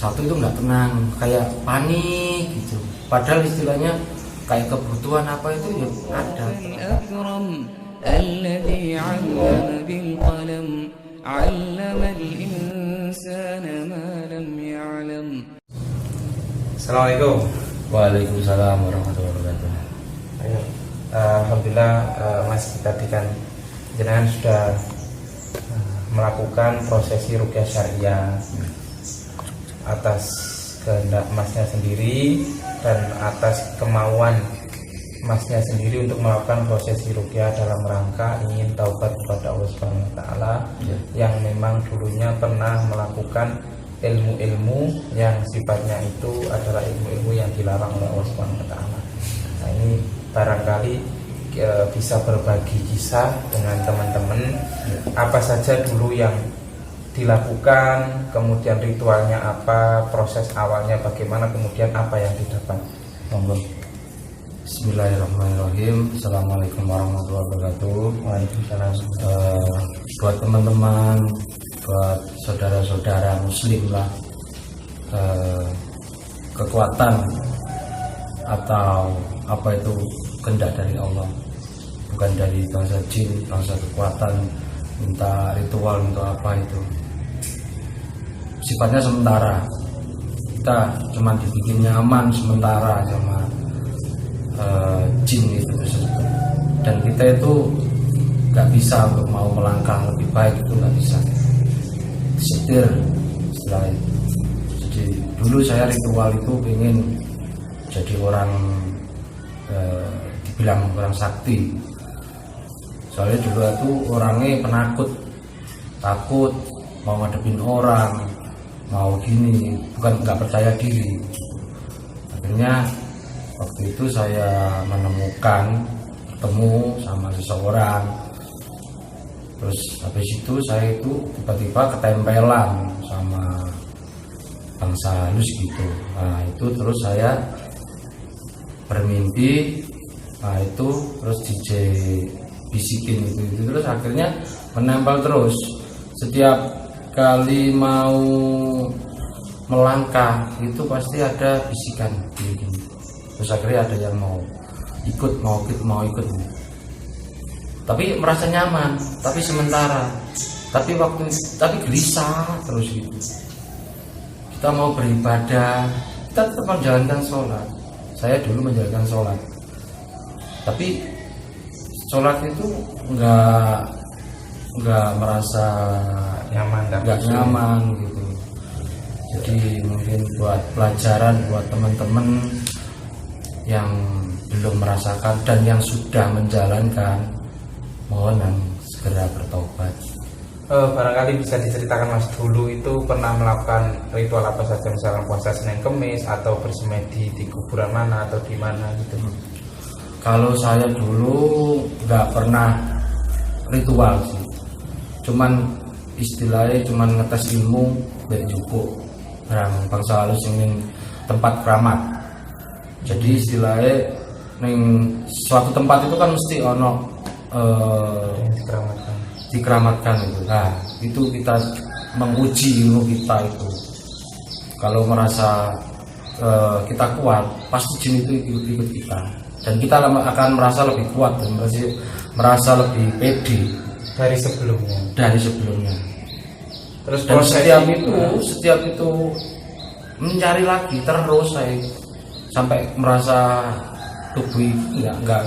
satu itu nggak tenang, kayak panik gitu. Padahal istilahnya kayak kebutuhan apa itu ya ada. الذي علم بالقلم علم الإنسان ما لم يعلم. Assalamualaikum. Waalaikumsalam warahmatullahi wabarakatuh. Alhamdulillah Mas kita kan jenengan sudah melakukan prosesi ruqyah syariah atas kehendak Masnya sendiri dan atas kemauan Masnya sendiri untuk melakukan prosesi ruqyah dalam rangka ingin taubat kepada Allah Subhanahu wa taala yang memang dulunya pernah melakukan ilmu-ilmu yang sifatnya itu adalah ilmu-ilmu yang dilarang oleh Allah Subhanahu wa taala. Nah, ini barangkali bisa berbagi kisah dengan teman-teman apa saja dulu yang dilakukan, kemudian ritualnya apa, proses awalnya bagaimana, kemudian apa yang didapat. Monggo. Bismillahirrahmanirrahim. Assalamualaikum warahmatullahi wabarakatuh. Waalaikumsalam. Buat teman-teman, buat saudara-saudara muslim lah, kekuatan atau apa itu kehendak dari Allah, bukan dari bangsa jin, bangsa kekuatan, minta ritual untuk apa itu sifatnya sementara. Kita cuma dibikin nyaman sementara sama jin itu tersebut, dan kita itu nggak bisa untuk mau melangkah lebih baik, itu nggak bisa, setir setelah itu. Jadi dulu saya ritual itu ingin jadi orang dibilang orang sakti, soalnya dulu itu orangnya penakut, takut mau ngadepin orang, mau gini, bukan nggak percaya diri. Akhirnya waktu itu saya ketemu sama seseorang, terus habis itu saya itu tiba-tiba ketempelan sama bangsa halus gitu. Nah itu terus saya bermimpi, nah itu terus DJ bisikin itu terus akhirnya menempel terus. Setiap kali mau melangkah itu pasti ada bisikan begini. Terus akhirnya ada yang mau ikut, tapi merasa nyaman, tapi sementara, tapi gelisah terus gitu. Kita mau beribadah, kita tetap menjalankan sholat. Saya dulu menjalankan sholat, tapi sholat itu nggak merasa nggak nyaman gitu. Jadi mungkin buat pelajaran buat teman-teman yang belum merasakan dan yang sudah menjalankan, mohon segera bertobat. Barangkali bisa diceritakan Mas dulu itu pernah melakukan ritual apa saja, misalkan puasa Senin Kemis atau bersemedi di kuburan mana atau di mana gitu. Kalau saya dulu nggak pernah ritual sih, cuman istilahnya cuman ngetes ilmu dari jupuk barang bangsa halus ingin tempat keramat. Jadi istilahnya neng suatu tempat itu kan mesti ono dikeramatkan itu. Nah itu kita menguji ilmu kita itu. Kalau merasa kita kuat, pasti jin itu ikut kita, dan kita akan merasa lebih kuat dan merasa lebih pede dari sebelumnya. Terus dan setiap itu mencari lagi terus saya sampai merasa tubuh nggak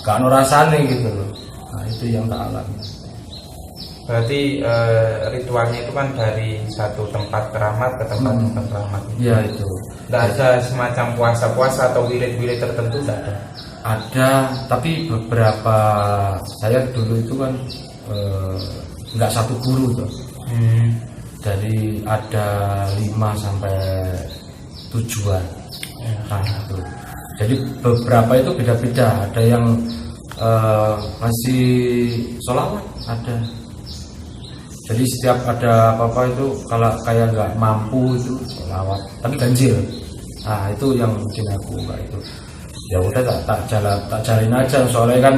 ngerasane gitu loh. Nah itu yang tak alami. Berarti ritualnya itu kan dari satu tempat keramat ke tempat keramat. Iya itu. Nggak ada semacam puasa-puasa atau wirid-wirid tertentu, nggak ada. Ada, tapi beberapa saya dulu itu kan nggak satu guru tuh. Dari ada 5 sampai 7-an. Nah, itu. Jadi beberapa itu beda-beda. Ada yang masih sholawat, ada. Jadi setiap ada apa-apa itu kalau kayak nggak mampu itu sholawat, tapi ganjil. Nah itu yang mungkin aku nggak itu. Ya udah tak jalin aja, soalnya kan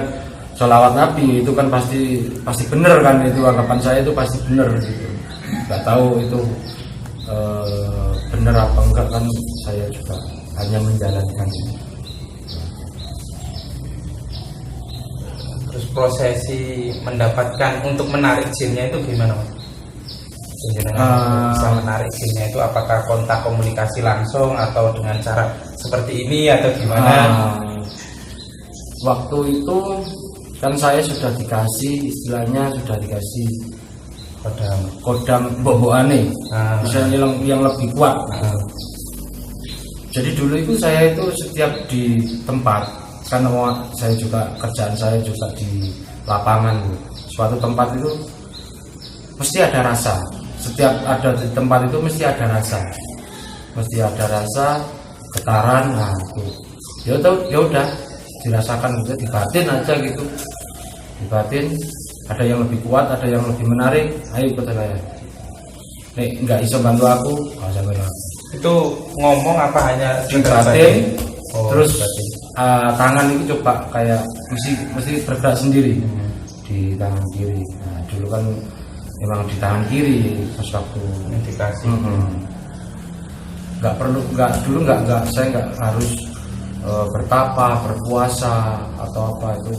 sholawat Nabi itu kan pasti bener kan, itu anggapan saya itu pasti bener gitu. Nggak tahu itu benar apa enggak kan saya juga hanya menjalankan ini. Terus prosesi mendapatkan untuk menarik jinnya itu gimana, Mas? Bisa menarik jinnya itu apakah kontak komunikasi langsung atau dengan cara seperti ini atau gimana? Waktu itu kan saya sudah dikasih, istilahnya sudah dikasih kodam mbok-mbokane, misalnya yang lebih kuat. Jadi dulu itu saya itu setiap di tempat, karena saya juga kerjaan saya juga di lapangan, suatu tempat itu mesti ada rasa. Setiap ada di tempat itu mesti ada rasa, getaran. Nah itu ya udah dirasakan gitu, dibatin aja gitu, dibatin. Ada yang lebih kuat, ada yang lebih menarik, ayo ikut saya. Nek nggak bisa bantu aku, saya bilang. Itu ngomong apa hanya dibatin, terus tangan itu coba kayak mesti bergerak sendiri di tangan kiri. Nah, dulu kan memang di tangan kiri pas waktu indikasi. Saya nggak harus bertapa, berpuasa atau apa, itu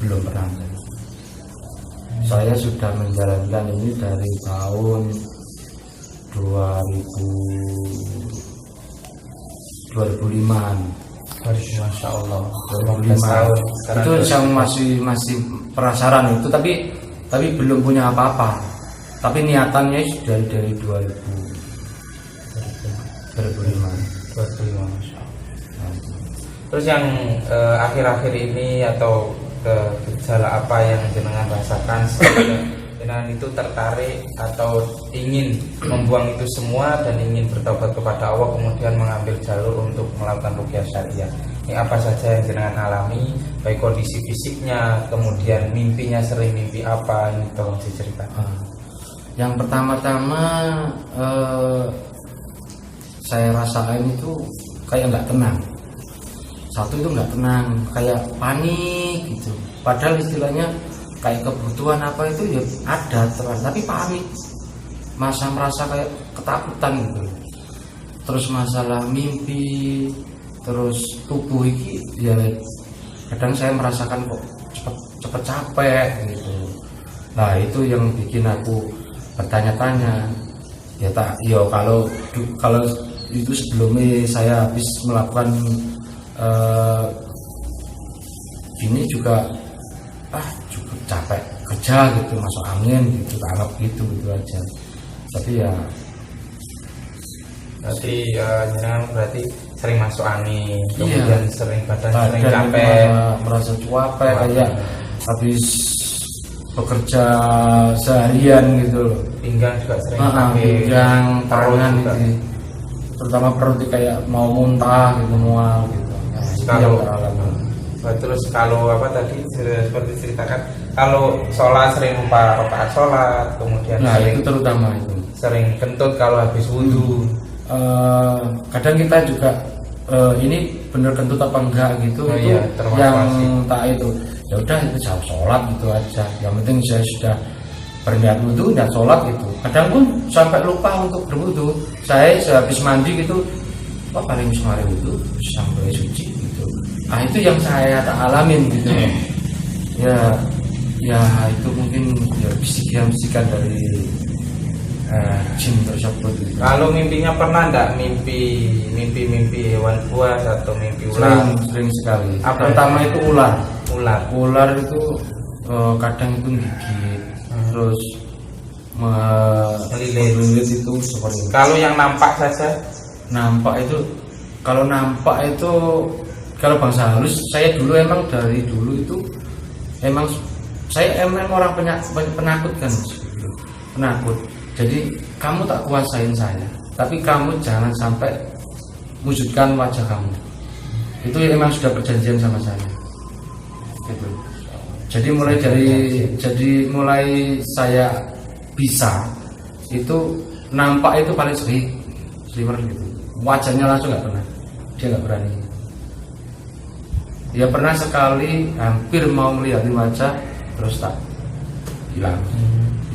belum pernah. Saya sudah menjalankan ini dari tahun 2005-an. Masya Allah, 2005 tahun. Itu yang masih penasaran itu, tapi belum punya apa-apa. Tapi niatannya dari 2005. Masya Allah. Terus yang akhir-akhir ini atau gejala apa yang jenengan rasakan sehingga jenengan itu tertarik atau ingin membuang itu semua dan ingin bertobat kepada Allah, kemudian mengambil jalur untuk melakukan ruqyah syariah? Ini apa saja yang jenengan alami, baik kondisi fisiknya, kemudian mimpinya, sering mimpi apa, ini tolong diceritakan. Yang pertama-tama saya rasain itu kayak nggak tenang. Satu itu nggak tenang, kayak panik gitu. Padahal istilahnya kayak kebutuhan apa itu ya ada terus, tapi panik. Merasa kayak ketakutan gitu. Terus masalah mimpi, terus tubuh ini ya kadang saya merasakan kok cepet capek gitu. Nah itu yang bikin aku bertanya-tanya. Ya kalau itu sebelumnya saya habis melakukan ini juga cukup capek kerja gitu, masuk angin gitu, anggap gitu aja. Tapi ya berarti sering masuk angin, kemudian sering badan sering capek, merasa capek kayak habis bekerja seharian gitu loh. Pinggang juga sering sakit, pinggang, tangan gitu, terutama perut kayak mau muntah gitu, mual gitu. Terus kalau apa tadi seperti ceritakan, kalau sholat sering lupa rakaat sholat, kemudian itu terutama itu sering kentut kalau habis wudhu. Kadang kita juga ini bener kentut apa enggak gitu, yang tak itu ya udah itu jauh sholat gitu aja. Yang penting saya sudah berniat wudhu, niat sholat gitu. Kadang pun sampai lupa untuk berwudhu. Saya habis mandi gitu, paling semari wudhu sampai suci gitu. Nah itu yang saya tak alamin gitu. Ya itu mungkin ya bisikan dari jin tersebut gitu. Kalau mimpinya pernah enggak mimpi hewan buas atau mimpi ular? Sering sekali. Pertama itu ular itu kadang itu gigit, terus melilit itu seperti itu. Kalau yang nampak saja? Kalau bangsa halus, saya dulu emang dari dulu itu saya orang penakut kan, penakut. Jadi kamu tak kuasain saya, tapi kamu jangan sampai wujudkan wajah kamu. Itu emang sudah perjanjian sama saya. Gitu. Jadi mulai saya bisa itu nampak itu paling sliver gitu. Wajahnya langsung nggak pernah, dia nggak berani. Ya pernah sekali hampir mau melihat wajah terus tak hilang.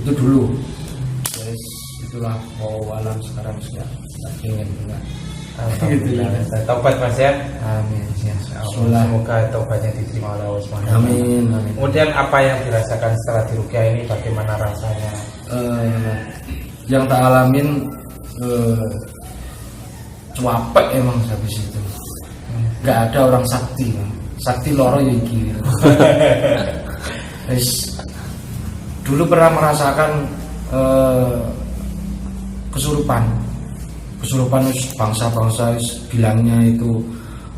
Itu dulu. Itulah wawalam sekarang sudah ingin punya. Alhamdulillah. Taubat Mas ya. Amin. Ya. Semoga taubatnya diterima oleh Allah SWT. Amin. Amin. Kemudian apa yang dirasakan setelah diruqyah ini, bagaimana rasanya? Yang tak alamin cuapek emang habis itu. Nggak ada orang sakti, sakti loro ya iki. Dulu pernah merasakan kesurupan bangsa-bangsa bilangnya itu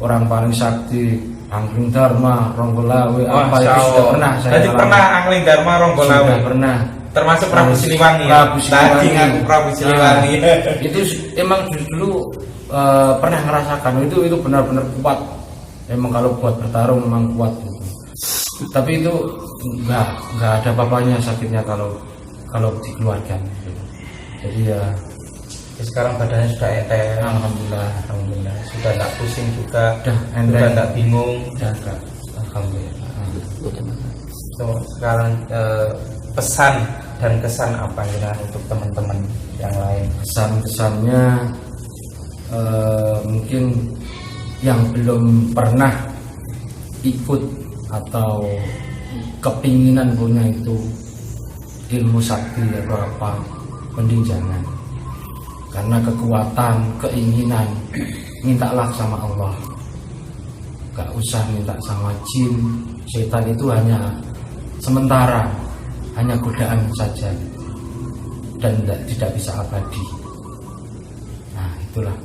orang paling sakti, Angling Dharma, Ronggolawe, apa itu sudah pernah saya. Jadi pernah Angling Dharma, Ronggolawe. Sudah pernah. Termasuk Prabu Siliwangi. Tadi ngaku Prabu Siliwangi. Itu emang dulu pernah merasakan itu benar-benar kuat. Emang kalau buat bertarung memang kuat gitu. Tapi itu nggak ada apa-apanya sakitnya kalau dikeluarkan gitu. Jadi ya sekarang badannya sudah enteng. Alhamdulillah. Sudah tidak pusing juga, sudah tidak bingung. Jaga. Alhamdulillah. So, sekarang pesan dan kesan apa ya untuk teman-teman yang lain? Kesannya mungkin yang belum pernah ikut atau kepinginan punya itu ilmu sakti atau apa, mending jangan. Karena kekuatan, keinginan, mintalah sama Allah. Gak usah minta sama jin, setan itu hanya sementara, hanya godaan saja, dan tidak bisa abadi. Nah itulah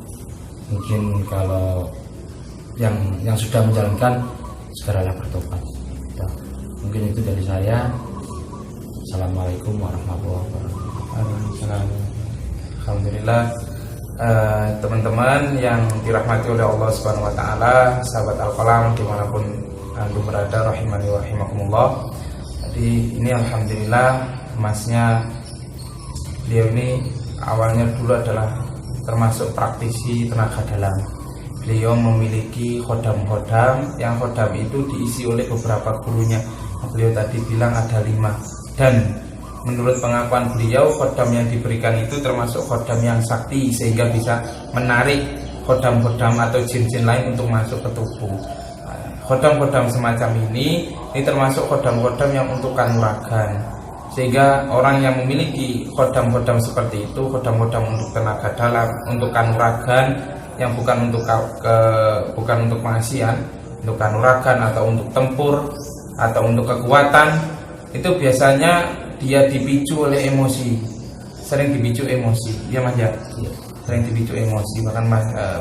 mungkin kalau yang sudah menjalankan segeralah bertobat. Ya, mungkin itu dari saya. Assalamualaikum warahmatullahi wabarakatuh. Alhamdulillah, teman-teman yang dirahmati oleh Allah Subhanahu Wa Taala, sahabat Al-Qalam dimanapun anda berada, rahimani wa rahimakumullah. Jadi ini alhamdulillah masnya beliau ini awalnya dulu adalah termasuk praktisi tenaga dalam. Beliau memiliki khodam-khodam, yang khodam itu diisi oleh beberapa gurunya. Beliau tadi bilang ada 5, dan menurut pengakuan beliau khodam yang diberikan itu termasuk khodam yang sakti, sehingga bisa menarik khodam-khodam atau jin-jin lain untuk masuk ke tubuh. Khodam-khodam semacam ini termasuk khodam-khodam yang untuk kanuragan, sehingga orang yang memiliki khodam-khodam seperti itu, khodam-khodam untuk tenaga dalam, untuk kanuragan, yang bukan untuk pengasihan, untuk kanuragan atau untuk tempur atau untuk kekuatan, itu biasanya dia dipicu oleh emosi, sering dipicu emosi, ya Mas ya, sering dipicu emosi. Bahkan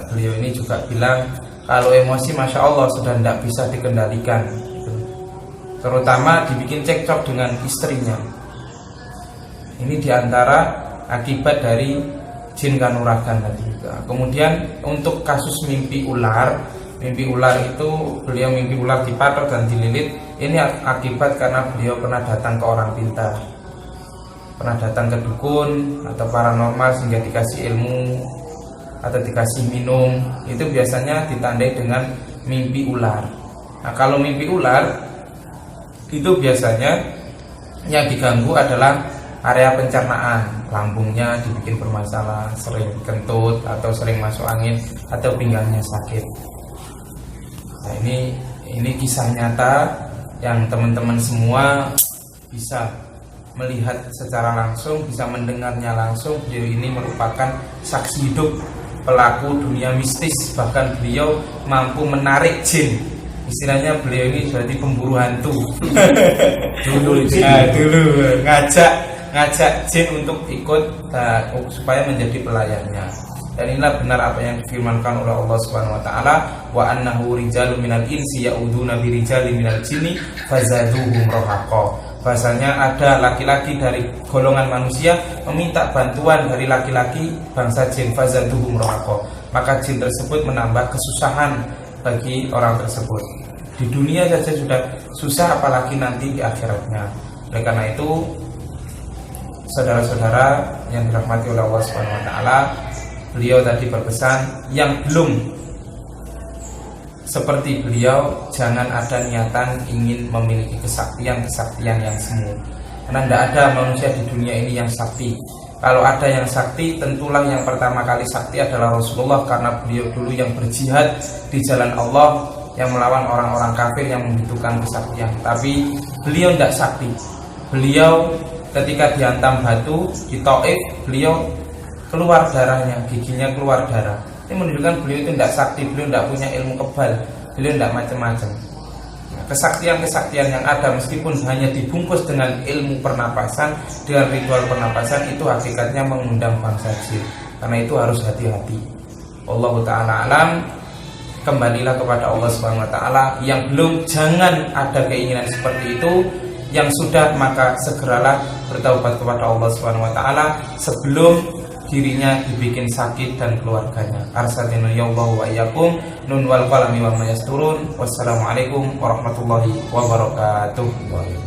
beliau ini juga bilang kalau emosi Masya Allah sudah tidak bisa dikendalikan, terutama dibikin cekcok dengan istrinya. Ini diantara akibat dari jin kanuragan tadi juga. Kemudian untuk kasus mimpi ular itu beliau mimpi ular dipatok dan dililit. Ini akibat karena beliau pernah datang ke orang pintar, pernah datang ke dukun atau paranormal sehingga dikasih ilmu atau dikasih minum. Itu biasanya ditandai dengan mimpi ular. Nah kalau mimpi ular itu biasanya yang diganggu adalah area pencernaan, lambungnya dibikin bermasalah, sering kentut atau sering masuk angin atau pinggangnya sakit. Nah ini kisah nyata yang teman-teman semua bisa melihat secara langsung, bisa mendengarnya langsung. Beliau ini merupakan saksi hidup pelaku dunia mistis, bahkan beliau mampu menarik jin. Istilahnya beliau ini berarti pemburu hantu. dulu ngajak jin untuk ikut supaya menjadi pelayannya. Dan inilah benar apa yang difirmankan oleh Allah Subhanahu wa taala, wa annahu rijalun minal insi ya'uduna bi rijalin minal jinni fazaduhum rahaqa. Bahasanya ada laki-laki dari golongan manusia meminta bantuan dari laki-laki bangsa jin, fazaduhum rahaqa. Maka jin tersebut menambah kesusahan bagi orang tersebut. Di dunia saja sudah susah, apalagi nanti di akhiratnya. Oleh karena itu, saudara-saudara yang dirahmati oleh Allah Subhanahu wa taala, beliau tadi berpesan yang belum seperti beliau jangan ada niatan ingin memiliki kesaktian yang semu. Karena tidak ada manusia di dunia ini yang sakti. Kalau ada yang sakti, tentulah yang pertama kali sakti adalah Rasulullah, karena beliau dulu yang berjihad di jalan Allah, yang melawan orang-orang kafir yang membutuhkan kesaktian. Tapi beliau tidak sakti. Beliau ketika dihantam batu di Taif, beliau keluar darahnya, giginya keluar darah. Ini menunjukkan beliau itu tidak sakti, beliau tidak punya ilmu kebal, beliau tidak macam-macam. Kesaktian-kesaktian yang ada meskipun hanya dibungkus dengan ilmu pernapasan, dengan ritual pernapasan, itu hakikatnya mengundang bangsa jin. Karena itu harus hati-hati. Wallahu ta'ala alam. Kembalilah kepada Allah Subhanahu wa ta'ala. Yang belum, jangan ada keinginan seperti itu. Yang sudah, maka segeralah bertaubat kepada Allah Subhanahu wa ta'ala sebelum dirinya dibikin sakit dan keluarganya. Arsadina ya Allah wa iyyakum. Nun wal qalami wa ma yasturun. Wassalamualaikum warahmatullahi wabarakatuh.